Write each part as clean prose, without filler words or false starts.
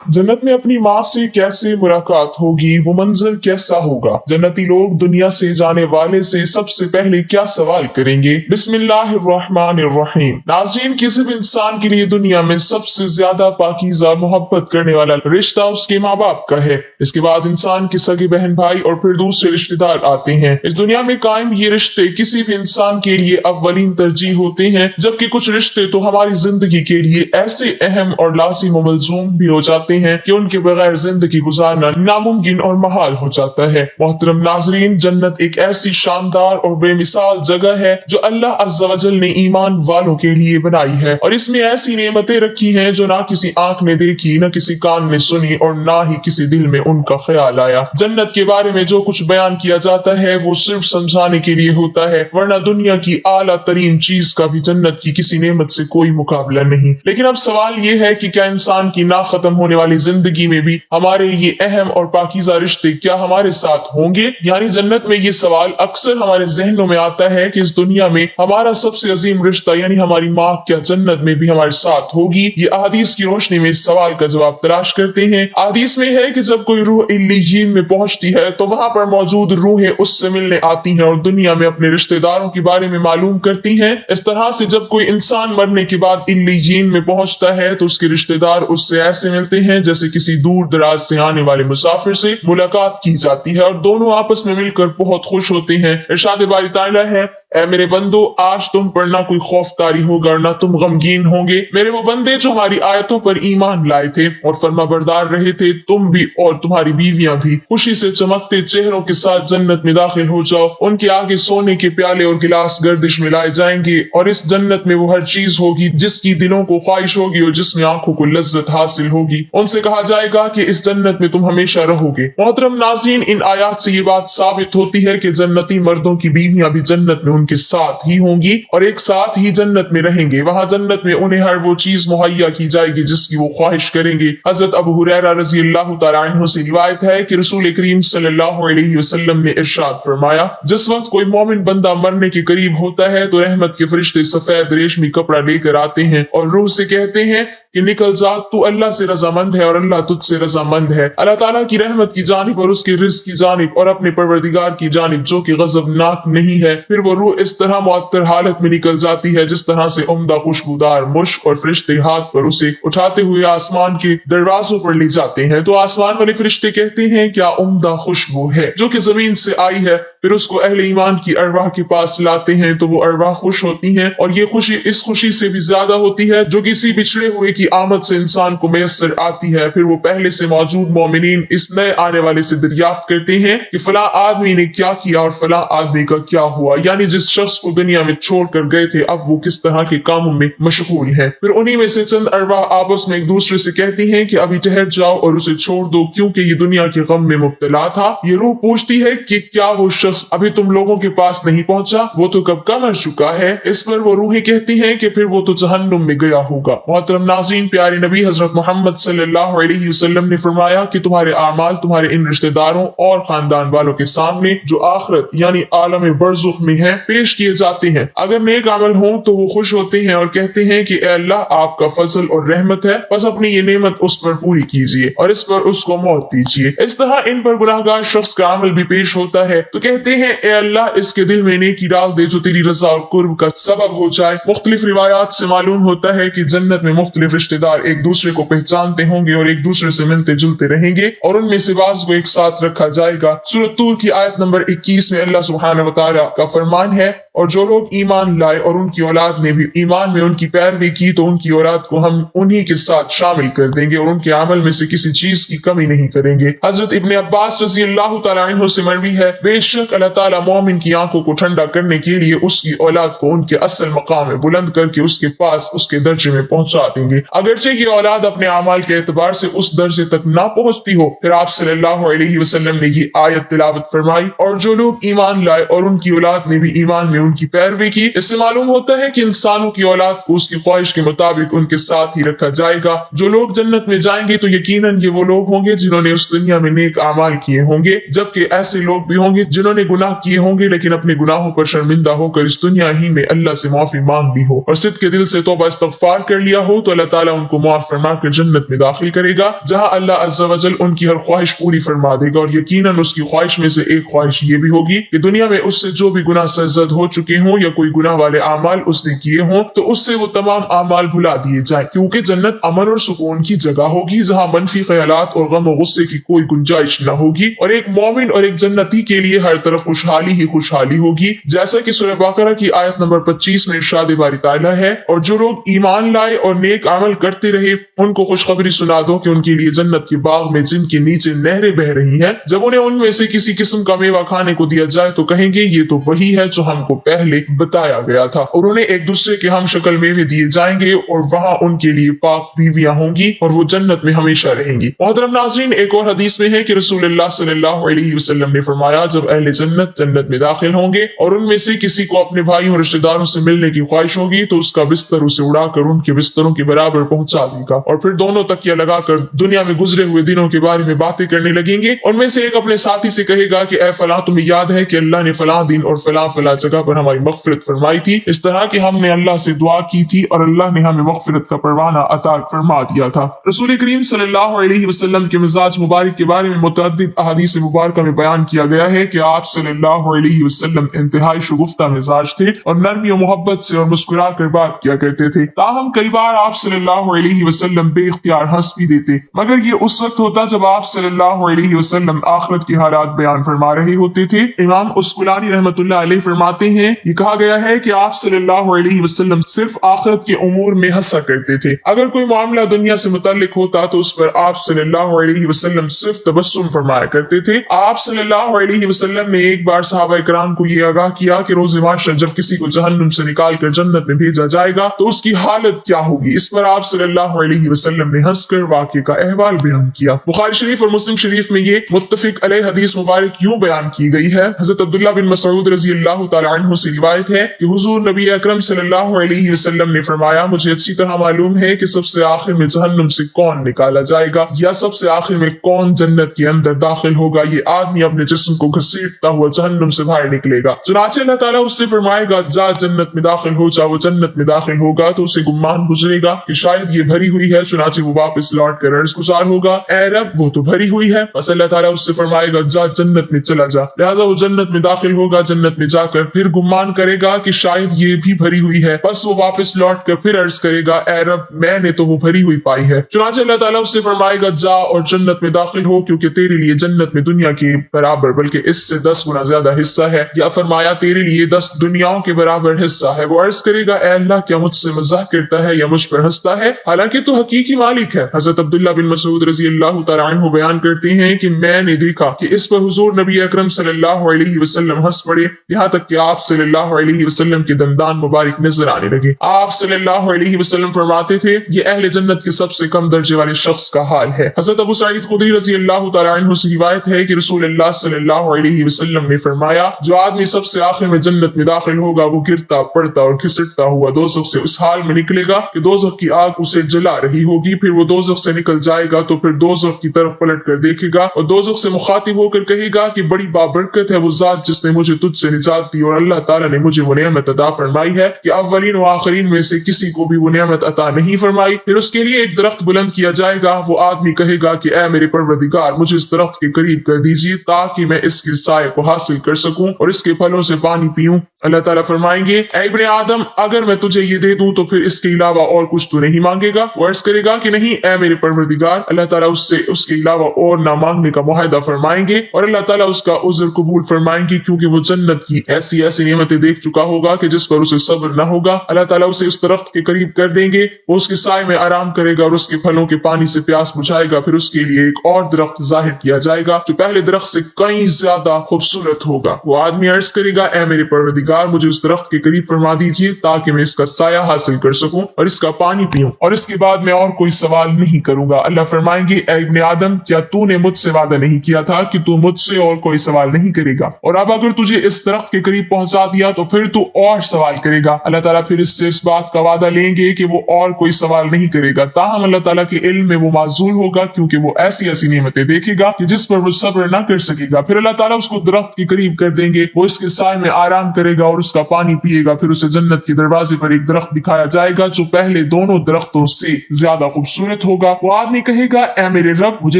जन्नत में अपनी माँ से कैसे मुलाकात होगी, वो मंजर कैसा होगा। जन्नती लोग दुनिया से जाने वाले से सबसे पहले क्या सवाल करेंगे। बिस्मिल्लाहिर्रहमानिर्रहीम। नाज़रीन, किसी भी इंसान के लिए दुनिया में सबसे ज्यादा पाकीज़ा मोहब्बत करने वाला रिश्ता उसके माँ बाप का है। इसके बाद इंसान के सगे बहन भाई और फिर दूसरे रिश्तेदार आते हैं। इस दुनिया में कायम ये रिश्ते किसी भी इंसान के लिए अव्वलीन तरजीह होते हैं, जबकि कुछ रिश्ते तो हमारी जिंदगी के लिए ऐसे अहम और लाजिम और मलजूम भी हो जाते हैं कि उनके बगैर जिंदगी गुजारना नामुमकिन और महाल हो जाता है। मोहतरम नाजरीन, जन्नत एक ऐसी शानदार और बेमिसाल जगह है जो अल्लाह अज़्ज़ा वजल ने ईमान वालों के लिए बनाई है, और इसमें ऐसी नेमतें रखी हैं जो ना किसी आंख ने देखी, न किसी कान ने सुनी और ना ही किसी दिल में उनका ख्याल आया। जन्नत के बारे में जो कुछ बयान किया जाता है वो सिर्फ समझाने के लिए होता है, वरना दुनिया की आला तरीन चीज का भी जन्नत की किसी नेमत से कोई मुकाबला नहीं। लेकिन अब सवाल ये है कि क्या इंसान की ना खत्म होने वाली जिंदगी में भी हमारे ये अहम और पाकीज़ा रिश्ते क्या हमारे साथ होंगे। यानी जन्नत में ये सवाल अक्सर हमारे जहनों में आता है कि इस दुनिया में हमारा सबसे अजीम रिश्ता यानी हमारी माँ क्या जन्नत में भी हमारे साथ होगी। ये अहादीस की रोशनी में इस सवाल का जवाब तलाश करते हैं। अहादीस में है कि जब कोई रूह इल्लीयीन में पहुंचती है तो वहां पर मौजूद रूहें उससे मिलने आती हैं और दुनिया में अपने रिश्तेदारों के बारे में मालूम करती हैं। इस तरह से जब कोई इंसान मरने के बाद इल्लीयीन में पहुंचता है तो उसके रिश्तेदार उससे ऐसे मिलते हैं जैसे किसी दूर दराज से आने वाले मुसाफिर से मुलाकात की जाती है, और दोनों आपस में मिलकर बहुत खुश होते हैं। इरशाद बारी ताला है, ऐ मेरे बंदो, आज तुम पर ना कोई खौफ तारी होगा और ना तुम गमगीन होंगे। मेरे वो बंदे जो हमारी आयतों पर ईमान लाए थे और फर्माबरदार रहे थे, तुम भी और तुम्हारी बीवियां भी खुशी से चमकते चेहरों के साथ जन्नत में दाखिल हो जाओ। उनके आगे सोने के प्याले और गिलास गर्दिश में लाए जाएंगे, और इस जन्नत में वो हर चीज होगी जिसकी दिलों को ख्वाहिश होगी और जिसमें आंखों को लज्जत हासिल होगी। उनसे कहा जाएगा कि इस जन्नत में तुम हमेशा रहोगे। मोहतरम नाज़रीन, इन आयात से ये बात साबित होती है कि जन्नती मर्दों की बीवियां भी जन्नत में उनके साथ ही होंगी और एक साथ ही जन्नत में रहेंगे। वहां जन्नत में उन्हें हर वो चीज मुहैया की जाएगी जिसकी वो ख्वाहिश करेंगे। हजरत अबू हुरैरा रज़ी अल्लाह तआला अन्हु से रिवायत है कि रसूल करीम सल्लल्लाहु अलैहि वसल्लम ने इरशाद फरमाया, जिस वक्त कोई मोमिन बंदा मरने के करीब होता है तो रहमत के फरिश्ते सफेद रेशमी कपड़ा लेकर आते हैं और रूह से कहते हैं कि निकल जा, तू अल्लाह से रजामंद है और अल्लाह तुझसे रजामंद है। अल्लाह ताला की रहमत की जानिब और उसके रिज़्क़ की जानिब और अपने परवरदिगार की जानिब जो कि गज़बनाक नहीं है। फिर वो रूह इस तरह मुअत्तर हालत में निकल जाती है जिस तरह से उम्दा खुशबूदार मुश्क, और फरिश्ते हाथ पर उसे उठाते हुए आसमान के दरवाजों पर ले जाते हैं। तो आसमान वाले फरिश्ते कहते हैं, क्या उम्दा खुशबू है जो कि जमीन से आई है। फिर उसको अहले ईमान की अरवाह के पास लाते हैं तो वो अरवाह खुश होती हैं, और ये खुशी इस खुशी से भी ज्यादा होती है जो किसी बिछड़े हुए की आमद से इंसान को मैसर आती है। फिर वो पहले से मौजूद मोमिनीन इस नए आने वाले से दरियाफ्त करते हैं कि फला आदमी ने क्या किया और फला आदमी का क्या हुआ, यानी जिस शख्स को दुनिया में छोड़ कर गए थे अब वो किस तरह के कामों में मशगूल है। फिर उन्हीं में से चंद अरवाह आपस में एक दूसरे से कहती हैं कि अभी ठहर जाओ और उसे छोड़ दो क्योंकि ये दुनिया के गम में मुब्तला था। ये रूह पूछती है कि क्या वो शख्स अभी तुम लोगों के पास नहीं पहुंचा, वो तो कब का मर चुका है। इस पर वो रूहें कहती हैं कि फिर वो तो जहन्नुम में गया होगा। मोहतरम नाज़रीन, प्यारे नबी हजरत मोहम्मद सल्लल्लाहु अलैहि वसल्लम ने फरमाया कि तुम्हारे आमाल तुम्हारे इन रिश्तेदारों और खानदान वालों के सामने जो आखिरत यानी आलम बरज़ुख में है पेश किए जाते हैं। अगर नेक अमल हो तो वो खुश होते हैं और कहते हैं कि ए अल्लाह, आपका फजल और रहमत है, बस अपनी ये नेमत उस पर पूरी कीजिए और इस पर उसको मौत दीजिए। इस तरह इन पर गुनाहगार शख्स का अमल भी पेश होता है तो कहते हैं, ए अल्लाह, इसके दिल में नेकी डाल दे जो तेरी रजा और कुर्ब का सबब हो जाए। मुख्तलिफ रिवायात से मालूम होता है कि जन्नत में मुख्तलिफ रिश्तेदार एक दूसरे को पहचानते होंगे और एक दूसरे से मिलते जुलते रहेंगे और उनमें से बाज़ को एक साथ रखा जाएगा। सूरह तूर की आयत नंबर 21 में अल्लाह सुब्हानहू व तआला का फरमान है, और जो लोग ईमान लाए और उनकी औलाद ने भी ईमान में उनकी पैरवी की तो उनकी औलाद को हम उन्हीं के साथ शामिल कर देंगे और उनके अमल में से किसी चीज की कमी नहीं करेंगे। हजरत इब्ने अब्बास रज़ी अल्लाह तआला अन्हु से मरवी है, बेशक अल्लाह ताला मोमिन की आंखों को ठंडा करने के लिए उसकी औलाद को उनके असल मकाम में बुलंद करके उसके पास उसके दर्जे में पहुंचा देंगे। अगरचे की औलाद अपने अमाल के एतबार से उस दर्जे तक ना पहुंचती हो। फिर आप सल्लल्लाहु अलैहि वसल्लम ने ये आयत तिलावत फरमाई, और जो लोग ईमान लाए और उनकी औलाद ने भी ईमान में ان کی پیروی کی۔ اس سے معلوم ہوتا ہے کہ انسانوں کی اولاد کو اس کی خواہش کے مطابق ان کے ساتھ ہی رکھا جائے گا۔ جو لوگ جنت میں جائیں گے تو یقیناً یہ وہ لوگ ہوں گے جنہوں نے اس دنیا میں نیک اعمال کیے ہوں گے، جبکہ ایسے لوگ بھی ہوں گے جنہوں نے گناہ کیے ہوں گے لیکن اپنے گناہوں پر شرمندہ ہو کر اس دنیا ہی میں اللہ سے معافی مانگ بھی ہو اور صدق کے دل سے توبہ استغفار کر لیا ہو تو اللہ تعالیٰ ان کو معاف فرما کر جنت میں داخل کرے گا، جہاں اللہ عز و جل ان کی ہر خواہش پوری فرما دے گا۔ اور یقیناً اس کی خواہش میں سے ایک خواہش یہ بھی ہوگی کہ دنیا میں اس سے جو بھی گناہ سرزد ہو چکے ہوں یا کوئی گناہ والے اعمال اس نے کیے ہوں تو اس سے وہ تمام اعمال بھلا دیے جائیں، کیونکہ جنت امن اور سکون کی جگہ ہوگی جہاں منفی خیالات اور غم و غصے کی کوئی گنجائش نہ ہوگی، اور ایک مومن اور ایک جنتی کے لیے ہر طرف خوشحالی ہی خوشحالی ہوگی، جیسا کہ سورہ بقرہ کی آیت نمبر 25 میں ارشاد باری تعالیٰ ہے، اور جو لوگ ایمان لائے اور نیک عمل کرتے رہے ان کو خوشخبری سنا دو کہ ان کے لیے جنت کے باغ میں جن کے نیچے نہریں بہ رہی ہیں، جب انہیں ان میں سے کسی قسم کا میوہ کھانے کو دیا جائے تو کہیں گے یہ تو وہی ہے جو ہم کو پہلے بتایا گیا تھا، اور انہیں ایک دوسرے کے ہم شکل میوے دیے جائیں گے اور وہاں ان کے لیے پاک بیویاں ہوں گی اور وہ جنت میں ہمیشہ رہیں گی۔ محترم ناظرین، ایک اور حدیث میں ہے کہ رسول اللہ صلی اللہ علیہ وسلم نے فرمایا جب اہل جنت میں داخل ہوں گے اور ان میں سے کسی کو اپنے بھائیوں اور رشتہ داروں سے ملنے کی خواہش ہوگی تو اس کا بستر اسے اڑا کر ان کے بستروں کے برابر پہنچا دے گا، اور پھر دونوں تکیہ لگا کر دنیا میں گزرے ہوئے دنوں کے بارے میں باتیں کرنے لگیں گے۔ ان میں سے ایک اپنے ساتھی سے کہے گا کہ اے فلاں، تمہیں یاد ہے کہ اللہ نے فلاں دن اور فلاں جگہ پر ہماری مغفرت فرمائی تھی، اس طرح کہ ہم نے اللہ سے دعا کی تھی اور اللہ نے ہمیں مغفرت کا پروانہ عطا فرما دیا تھا۔ رسول کریم صلی اللہ علیہ وسلم کے مزاج مبارک کے بارے میں متعدد احادیث مبارکہ میں بیان کیا گیا ہے کہ آپ صلی اللہ علیہ وسلم انتہائی شگفتہ مزاج تھے اور نرمی و محبت سے اور مسکرا کر بات کیا کرتے تھے، تاہم کئی بار آپ صلی اللہ علیہ وسلم بے اختیار ہنس بھی دیتے، مگر یہ اس وقت ہوتا جب آپ صلی اللہ علیہ وسلم آخرت کے حالات بیان فرما رہے ہوتے تھے۔ امام اسقلانی رحمۃ اللہ علیہ فرماتے ہیں یہ کہا گیا ہے کہ آپ صلی اللہ علیہ وسلم صرف آخرت کے امور میں ہنسا کرتے تھے، اگر کوئی معاملہ دنیا سے متعلق ہوتا تو اس پر آپ صلی اللہ علیہ وسلم صرف تبسم فرمایا کرتے تھے۔ آپ صلی اللہ علیہ وسلم نے ایک بار صحابہ کرام کو یہ آگاہ کیا کہ روز معاشر جب کسی کو جہنم سے نکال کر جنت میں بھیجا جائے گا تو اس کی حالت کیا ہوگی، اس پر آپ صلی اللہ علیہ وسلم نے ہنس کر واقعے کا احوال بیان کیا۔ بخاری شریف اور مسلم شریف میں یہ متفق علیہ حدیث مبارک یوں بیان کی گئی ہے۔ حضرت عبداللہ بن مسعود رضی اللہ تعالی عنہ سے روایت ہے کہ حضور نبی اکرم صلی اللہ علیہ وسلم نے فرمایا مجھے اچھی طرح معلوم ہے کہ سب سے آخر میں جہنم سے کون نکالا جائے گا یا سب سے آخر میں کون جنت کے اندر داخل ہوگا، یہ آدمی اپنے جسم کو گھسیٹتا ہوا جہنم سے باہر نکلے گا، چنانچہ اللہ تعالیٰ اس سے فرمائے گا جا جنت میں داخل ہو جا، وہ جنت میں داخل ہوگا تو اسے گمان گزرے گا کہ شاید یہ بھری ہوئی ہے، چنانچہ وہ واپس لوٹ کر عرض گزار ہوگا اے رب وہ تو بھری ہوئی ہے، بس اللہ تعالیٰ اس سے فرمائے گا جا جنت میں چلا جا، لہذا وہ جنت میں داخل ہوگا، جنت میں جا کر پھر گمان کرے گا کہ شاید یہ بھی بھری ہوئی ہے، بس وہ واپس لوٹ کر پھر عرض کرے گا اے رب میں نے تو وہ بھری ہوئی پائی ہے، چنانچہ اللہ تعالیٰ اس سے فرمائے گا جا اور جنت میں داخل ہو کیونکہ تیرے لیے جنت میں دنیا کے برابر بلکہ اس سے 10 گنا زیادہ حصہ ہے، یا فرمایا تیرے لیے 10 دنیاؤں کے برابر حصہ ہے۔ وہ عرض کرے گا اے اللہ کیا مجھ سے مزاح کرتا ہے یا مجھ پر ہنستا ہے، حالانکہ تو حقیقی مالک ہے۔ حضرت عبداللہ بن مسعود رضی اللہ تعالی عنہ بیان کرتے ہیں کہ میں نے دیکھا کہ اس پر حضور نبی اکرم صلی اللہ علیہ وسلم ہنس پڑے، یہاں تک کہ آپ صلی اللہ علیہ وسلم کے دندان مبارک نظر آنے لگے۔ آپ صلی اللہ علیہ وسلم فرماتے تھے یہ اہل جنت کے سب سے کم درجے والے شخص کا حال ہے۔ حضرت ابو سعید خدری رضی اللہ تعالی عنہ سے روایت ہے کہ رسول اللہ صلی اللہ علیہ وسلم نے فرمایا جو آدمی سب سے آخر میں جنت میں داخل ہوگا وہ گرتا پڑتا اور کھسٹتا ہوا دوزخ سے اس حال میں نکلے گا کہ دوزخ کی آگ اسے جلا رہی ہوگی، پھر وہ دوزخ سے نکل جائے گا تو پھر دوزخ کی طرف پلٹ کر دیکھے گا اور دوزخ سے مخاطب ہو کر کہے گا کہ بڑی بابرکت ہے وہ ذات جس نے مجھے تجھ سے نجات دی، اور اللہ تعالیٰ نے مجھے وہ نعمت عطا فرمائی ہے کہ اولین و آخرین میں سے کسی کو بھی وہ نعمت عطا نہیں فرمائی۔ پھر اس کے لیے ایک درخت بلند کیا جائے گا، وہ آدمی کہے گا کہ اے میرے پروردگار مجھے اس درخت کے قریب کر دیجیے تاکہ میں اس کے سائے کو حاصل کر سکوں اور اس کے پھلوں سے پانی پیوں۔ اللہ تعالیٰ فرمائیں گے اے ابن آدم اگر میں تجھے یہ دے دوں تو پھر اس کے علاوہ اور کچھ تو نہیں مانگے گا؟ وہ عرض کرے گا کہ نہیں اے میرے پروردگار۔ اللہ تعالیٰ اس سے اس کے علاوہ اور نہ مانگنے کا معاہدہ فرمائیں گے اور اللہ تعالیٰ اس کا عذر قبول فرمائیں گے کیونکہ وہ جنت کی ایسی نعمتیں دیکھ چکا ہوگا کہ جس پر اسے صبر نہ ہوگا۔ اللہ تعالیٰ اسے اس درخت کے قریب کر دیں گے، وہ اس کے سائے میں آرام کرے گا اور اس کے پھلوں کے پانی سے پیاس بجھائے گا، پھر اس کے لیے ایک اور درخت ظاہر کیا جائے گا جو پہلے درخت سے کئی زیادہ خوبصورت ہوگا۔ وہ آدمی عرض کرے گا اے میرے پروردگار مجھے اس درخت کے قریب فرما دیجیے تاکہ میں اس کا سایہ حاصل کر سکوں اور اس کا پانی پیوں، اور اس کے بعد میں اور کوئی سوال نہیں کروں گا۔ اللہ فرمائیں گے اے ابن آدم کیا تو نے مجھ سے وعدہ نہیں کیا تھا کہ تو مجھ سے اور کوئی سوال نہیں کرے گا؟ اور اب اگر تجھے اس درخت کے قریب پہنچا पहुंचा दिया तो फिर तू और सवाल करेगा। अल्लाह ताला फिर इससे इस बात का वादा लेंगे कि वो और कोई सवाल नहीं करेगा। ताहम अल्लाह ताला के इल्म में वो माजूर होगा, क्योंकि वो ऐसी ऐसी नेमतें देखेगा कि जिस पर वो सब्र न कर सकेगा। फिर अल्लाह ताला उसको दरख्त के करीब कर देंगे, वो इसके साए में आराम करेगा और उसका पानी पिएगा। फिर उसे जन्नत के दरवाजे पर एक दरख्त दिखाया जाएगा जो पहले दोनों दरख्तों से ज्यादा खूबसूरत होगा। वो आदमी कहेगा, ऐ मेरे रब, मुझे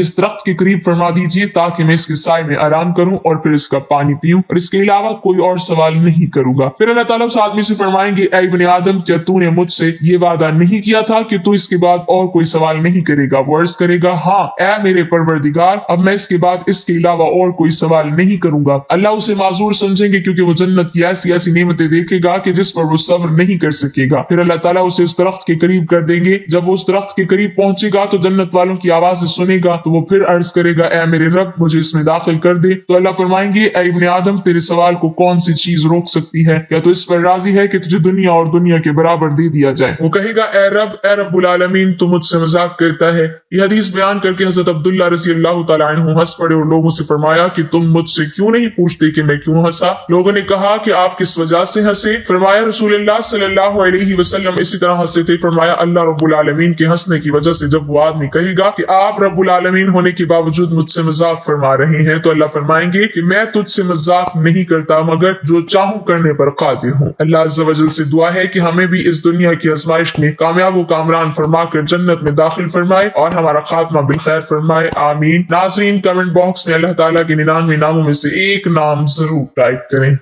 इस दरख्त के करीब फरमा दीजिए ताकि मैं इसके साए में आराम करूं और फिर इसका पानी पीऊं, और इसके अलावा कोई और सवाल नहीं करूंगा। फिर अल्लाह ताला उस आदमी से फरमाएंगे, ऐ इब्ने आदम, क्या तूने मुझसे ये वादा नहीं किया था कि तू इसके बाद और कोई सवाल नहीं करेगा? वो अर्ज करेगा, हाँ ऐ मेरे परवरदिगार, अब मैं इसके बाद इसके अलावा और कोई सवाल नहीं करूंगा। अल्लाह उसे माजूर समझेंगे क्योंकि वो जन्नत की ऐसी ऐसी नेमतें देखेगा कि जिस पर वो सब्र नहीं कर सकेगा। फिर अल्लाह ताला उसे उस दरख्त के करीब कर देंगे। जब वो उस दरख्त के करीब पहुंचेगा तो जन्नत वालों की आवाज सुनेगा, तो वो फिर अर्ज करेगा, ऐ मेरे रब, मुझे इसमें दाखिल कर दे। तो अल्लाह फरमाएंगे, ऐ इब्ने आदम, तेरे सवाल को कौन सी चीज रोक सकती है? क्या तू इस पर राजी है कि तुझे दुनिया और दुनिया के बराबर दे दिया जाए? वो कहेगा, ऐ रब्बुल आलमीन, तू मुझसे मजाक करता है। यह हदीस बयान करके हजरत अब्दुल्ला रज़ी अल्लाह तआला अन्हु हंस पड़े और लोगों से फरमाया कि तुम मुझसे क्यों नहीं पूछते कि मैं क्यों हंसा? लोगों ने कहा कि आप किस वजह से हंसे? फरमाया, रसूलुल्लाह सल्लल्लाहु अलैहि वसल्लम इसी तरह हंसे थे। फरमाया, अल्लाह रब्बुल आलमीन के हंसने की वजह से जब वो आदमी कहेगा कि आप रब्बुल आलमीन होने के बावजूद मुझसे मजाक फरमा रहे हैं, तो अल्लाह फरमाएंगे कि मैं तुझसे मजाक नहीं करता मगर जो चाहूं करने पर कादिर हूँ। अल्लाह अज़्ज़ा व जल से दुआ है कि हमें भी इस दुनिया की आजमाइश में कामयाब व कामरान फरमा कर जन्नत में दाखिल फरमाए और हमारा खात्मा बिलखैर फरमाए, आमीन। नाज़रीन, कमेंट बॉक्स में अल्लाह ताला के 99 नामों में से एक नाम जरूर टाइप करें।